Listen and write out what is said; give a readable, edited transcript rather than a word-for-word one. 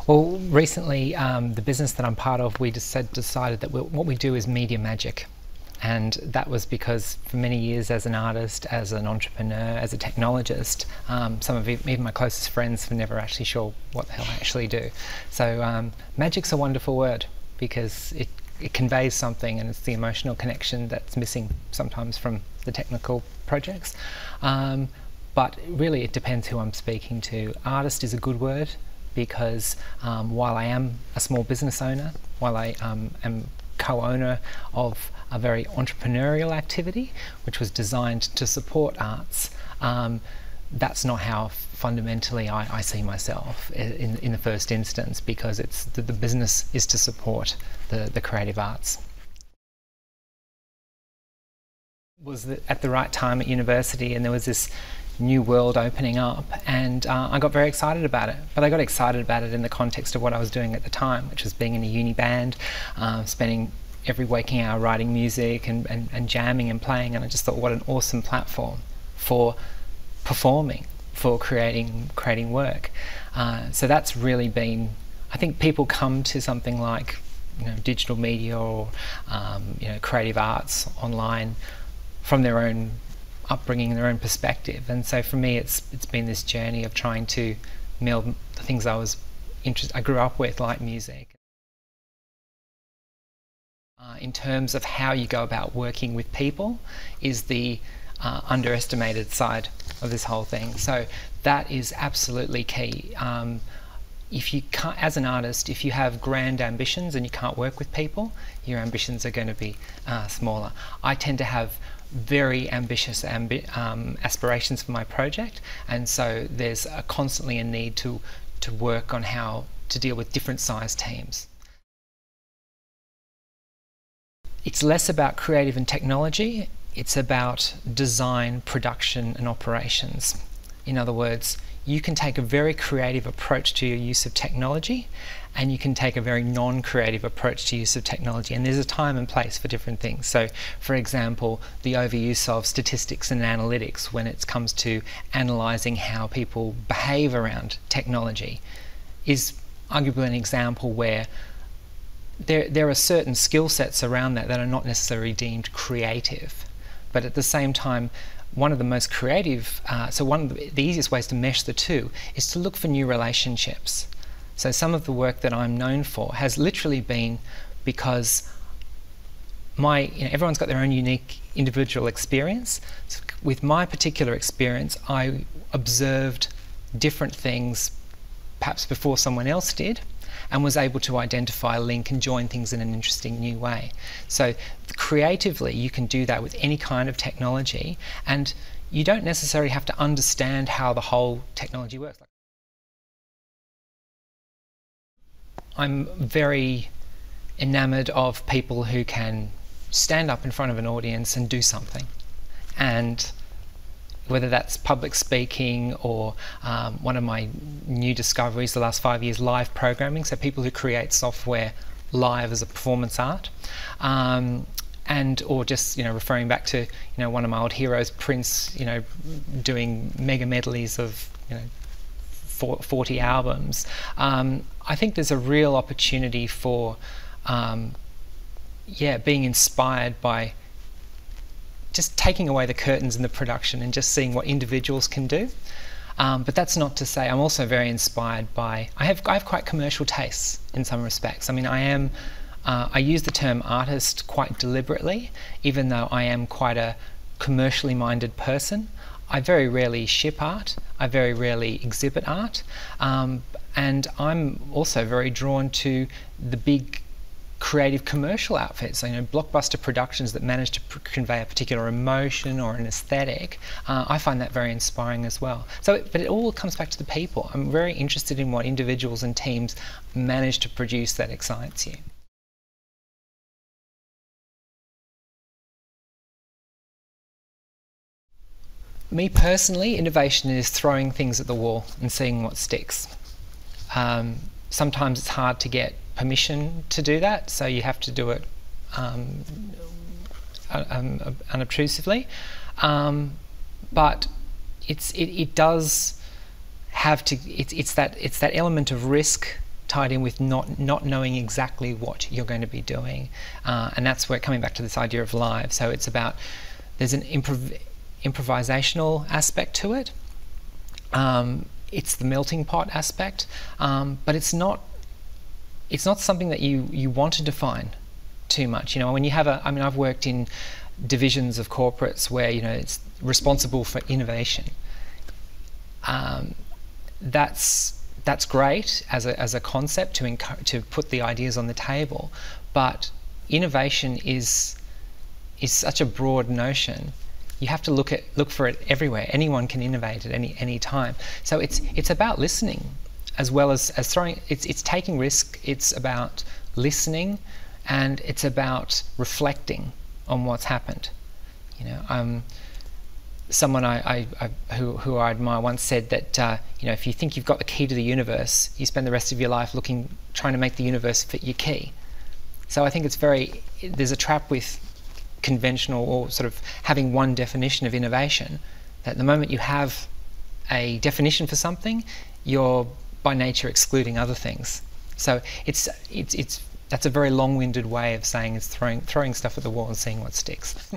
Well, recently, the business that I'm part of, we just decided that what we do is media magic. And that was because for many years as an artist, as an entrepreneur, as a technologist, some of even my closest friends were never actually sure what the hell I actually do. So magic's a wonderful word because it conveys something, and it's the emotional connection that's missing sometimes from the technical projects. But really it depends who I'm speaking to. Artist is a good word because while I am a small business owner, while I am co-owner of a very entrepreneurial activity which was designed to support arts, that's not how fundamentally I see myself in the first instance, because it's the business is to support the creative arts. Was at the right time at university, and there was this new world opening up, and I got very excited about it. But I got excited about it in the context of what I was doing at the time, which was being in a uni band, spending every waking hour writing music and jamming and playing, and I just thought, what an awesome platform for performing, for creating work. So that's really been, I think people come to something like digital media or creative arts online from their own upbringing, their own perspective, and so for me it's been this journey of trying to meld the things I grew up with, like music. In terms of how you go about working with people is the underestimated side of this whole thing. So that is absolutely key. If you can't, as an artist, if you have grand ambitions and you can't work with people, your ambitions are going to be smaller. I tend to have very ambitious aspirations for my project, and so there's constantly a need to work on how to deal with different size teams. It's less about creative and technology, it's about design, production and operations. In other words, you can take a very creative approach to your use of technology, and you can take a very non-creative approach to use of technology, and there's a time and place for different things. So for example, the overuse of statistics and analytics when it comes to analysing how people behave around technology is arguably an example where there are certain skill sets around that are not necessarily deemed creative, but at the same time one of the most creative, one of the easiest ways to mesh the two is to look for new relationships. So some of the work that I'm known for has literally been because everyone's got their own unique individual experience. So with my particular experience, I observed different things perhaps before someone else did, and was able to identify a link and join things in an interesting new way. So creatively you can do that with any kind of technology, and you don't necessarily have to understand how the whole technology works. I'm very enamoured of people who can stand up in front of an audience and do something, and whether that's public speaking or one of my new discoveries the last 5 years, live programming, so people who create software live as a performance art, or just referring back to one of my old heroes, Prince, doing mega medleys of 40 albums. I think there's a real opportunity for being inspired by just taking away the curtains in the production and just seeing what individuals can do. But that's not to say I'm also very inspired by, I have quite commercial tastes in some respects. I mean, I use the term artist quite deliberately, even though I am quite a commercially minded person. I very rarely ship art, I very rarely exhibit art, and I'm also very drawn to the big creative commercial outfits, blockbuster productions that manage to convey a particular emotion or an aesthetic. I find that very inspiring as well. But it all comes back to the people. I'm very interested in what individuals and teams manage to produce that excites you. Me personally, innovation is throwing things at the wall and seeing what sticks. Sometimes it's hard to get permission to do that, so you have to do it unobtrusively. But it does have to. It's that element of risk tied in with not knowing exactly what you're going to be doing, and that's where, coming back to this idea of live, so it's about, there's an improvisational aspect to it. It's the melting pot aspect, but it's not something that you want to define too much. When you have I've worked in divisions of corporates where it's responsible for innovation. That's great as a concept to put the ideas on the table, but innovation is such a broad notion. You have to look for it everywhere. Anyone can innovate at any time. So it's about listening as well as throwing. It's taking risk. It's about listening, and it's about reflecting on what's happened. Someone who I admire once said that if you think you've got the key to the universe, you spend the rest of your life trying to make the universe fit your key. So I think there's a trap with conventional, or sort of having one definition of innovation, that the moment you have a definition for something, you're by nature excluding other things. So that's a very long-winded way of saying it's throwing stuff at the wall and seeing what sticks.